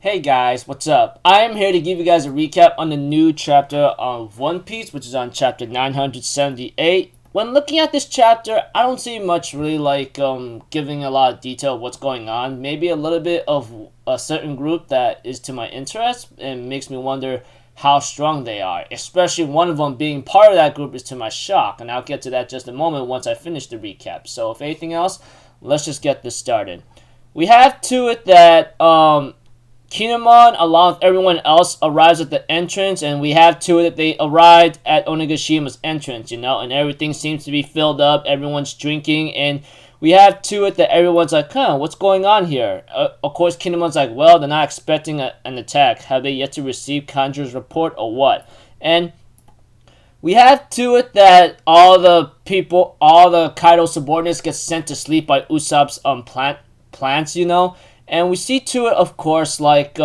Hey guys, what's up? I am here to give you guys a recap on the new chapter of One Piece, which is on chapter 978. When looking at this chapter, I don't see much really giving a lot of detail of what's going on. Maybe a little bit of a certain group that is to my interest and makes me wonder how strong they are. Especially one of them being part of that group is to my shock, and I'll get to that just a moment once I finish the recap. So if anything else, let's just get this started. We have to it that Kinemon, along with everyone else, arrives at the entrance, and we have two that they arrived at Onigashima's entrance, and everything seems to be filled up, everyone's drinking, and we have to it that everyone's like, what's going on here? Of course, Kinemon's like, well, they're not expecting an attack. Have they yet to receive Kanju's report or what? And we have to it that all the Kaido subordinates get sent to sleep by Usopp's plants, and we see to it, of course, that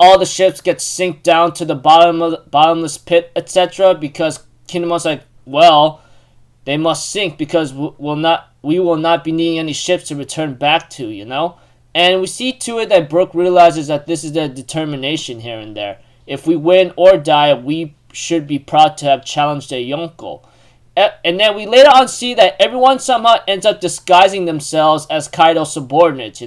all the ships get sink down to the bottomless pit, etc. Because Kinemon's like, well, they must sink because we will not be needing any ships to return back to. And we see to it that Brook realizes that this is their determination here and there. If we win or die, we should be proud to have challenged a Yonko. And then we later on see that everyone somehow ends up disguising themselves as Kaido subordinates,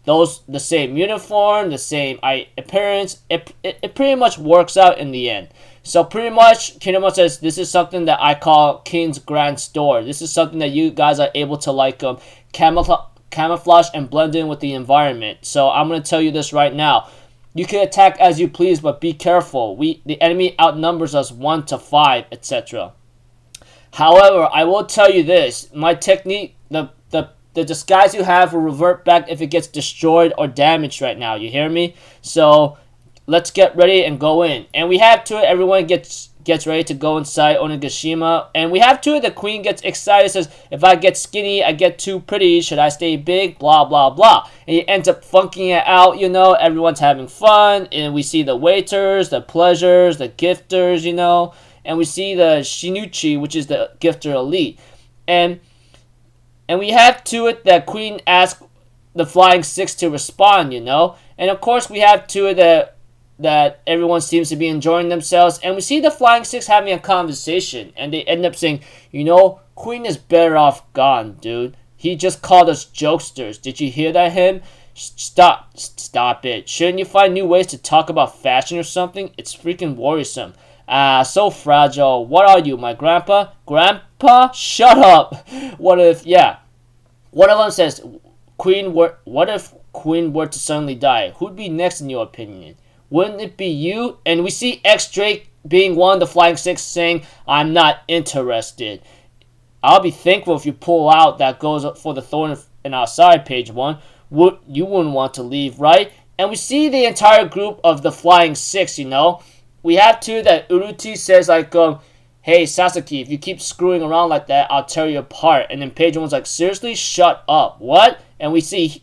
Those, the same uniform, the same appearance. It pretty much works out in the end. So pretty much, Kinemon says, this is something that I call King's Grand Store. This is something that you guys are able to camouflage and blend in with the environment. So I'm going to tell you this right now. You can attack as you please, but be careful. The enemy outnumbers us 1 to 5, etc. However, I will tell you this. My technique, the disguise you have will revert back if it gets destroyed or damaged right now. You hear me? So, let's get ready and go in. And we have to it, everyone gets ready to go inside Onigashima. And we have to it, the queen gets excited, says, if I get skinny, I get too pretty. Should I stay big? Blah, blah, blah. And he ends up funking it out, Everyone's having fun. And we see the waiters, the pleasures, the gifters, and we see the Shinichi, which is the gifter elite. And we have to it that Queen asks the Flying Six to respond, And of course we have to it that everyone seems to be enjoying themselves. And we see the Flying Six having a conversation. And they end up saying, Queen is better off gone, dude. He just called us jokesters. Did you hear that, him? Stop it. Shouldn't you find new ways to talk about fashion or something? It's freaking worrisome. So fragile. What are you, my grandpa? Grandpa? Shut up. What if, one of them says, what if Queen were to suddenly die? Who'd be next in your opinion? Wouldn't it be you? And we see X Drake being one of the Flying Six saying, I'm not interested. I'll be thankful if you pull out that goes up for the thorn in our side, page 1. You wouldn't want to leave, right? And we see the entire group of the Flying Six, We have to that Uruti says hey Sasaki, if you keep screwing around like that, I'll tear you apart. And then page 1's like, seriously, shut up. What? And we see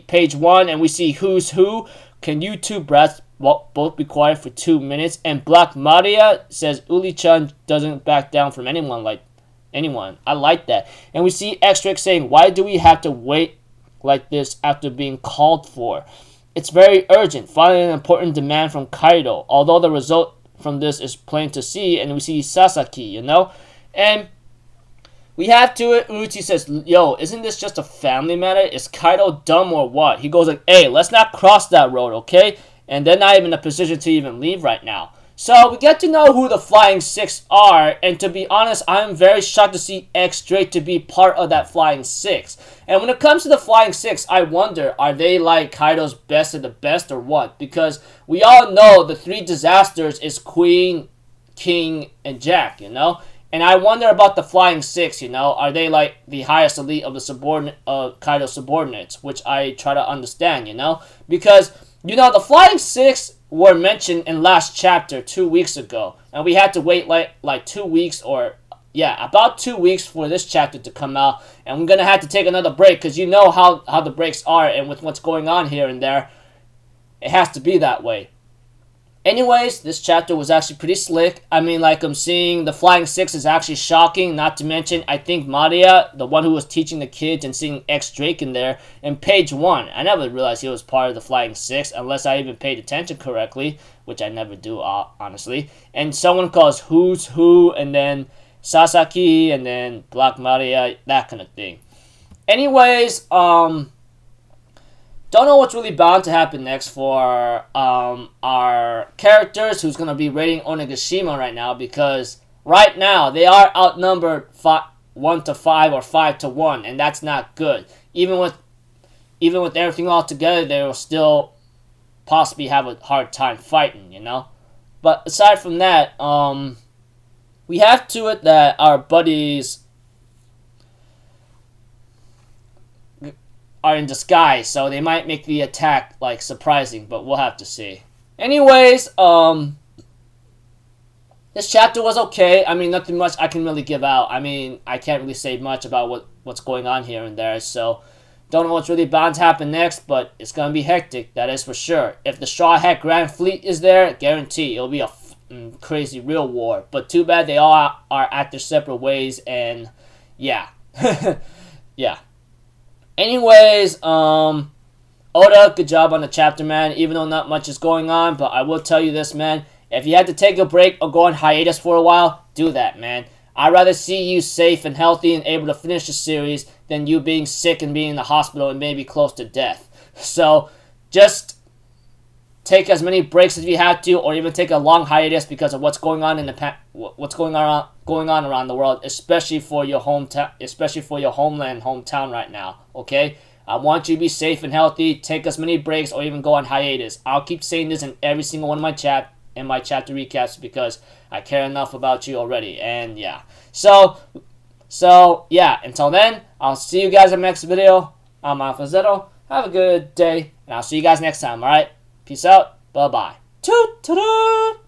page 1 and we see who's who. Can you two brats both be quiet for 2 minutes? And Black Maria says Uli-chan doesn't back down from anyone. I like that. And we see X-Drake saying, why do we have to wait like this after being called for? It's very urgent, finally an important demand from Kaido, although the result from this is plain to see, and we see Sasaki, And we have to it, Uruti says, yo, isn't this just a family matter? Is Kaido dumb or what? He goes like, hey, let's not cross that road, okay? And they're not even in a position to even leave right now. So we get to know who the Flying Six are, and to be honest, I'm very shocked to see X Drake to be part of that Flying Six. And when it comes to the Flying Six, I wonder, are they like Kaido's best of the best or what? Because we all know the 3 disasters is Queen, King, and Jack, And I wonder about the Flying Six, Are they like the highest elite of the Kaido subordinates? Which I try to understand, Because, the Flying Six were mentioned in last chapter 2 weeks ago, and we had to wait like 2 weeks about 2 weeks for this chapter to come out, and we're gonna have to take another break because how the breaks are, and with what's going on here and there, it has to be that way. Anyways, this chapter was actually pretty slick. I mean, like, I'm seeing the Flying Six is actually shocking. Not to mention, I think Maria, the one who was teaching the kids, and seeing X Drake in there, in page 1. I never realized he was part of the Flying Six, unless I even paid attention correctly, which I never do, honestly. And someone calls Who's Who, and then Sasaki, and then Black Maria, that kind of thing. Anyways, don't know what's really bound to happen next for our characters who's going to be raiding Onigashima right now, because right now they are outnumbered 1 to 5 or 5 to 1, and that's not good. Even with everything all together, they will still possibly have a hard time fighting, you know? But aside from that, we have to it that our buddies are in disguise, so they might make the attack, like, surprising, but we'll have to see. Anyways, this chapter was okay. I mean, nothing much I can really give out. I mean, I can't really say much about what's going on here and there, so don't know what's really bound to happen next, but it's gonna be hectic, that is for sure. If the Straw Hat Grand Fleet is there, guarantee it'll be a crazy real war. But too bad they all are at their separate ways, and yeah. Yeah. Anyways, Oda, good job on the chapter, man, even though not much is going on, but I will tell you this, man, if you had to take a break or go on hiatus for a while, do that, man. I'd rather see you safe and healthy and able to finish the series than you being sick and being in the hospital and maybe close to death. So, just take as many breaks as you have to, or even take a long hiatus because of what's going on going on around the world, especially for your hometown, especially for your hometown right now. Okay, I want you to be safe and healthy. Take as many breaks, or even go on hiatus. I'll keep saying this in every single one of my chapter recaps because I care enough about you already. And yeah, so yeah. Until then, I'll see you guys in the next video. I'm AlphaZetto. Have a good day, and I'll see you guys next time. All right. Peace out. Bye-bye. Toot-toot-toot.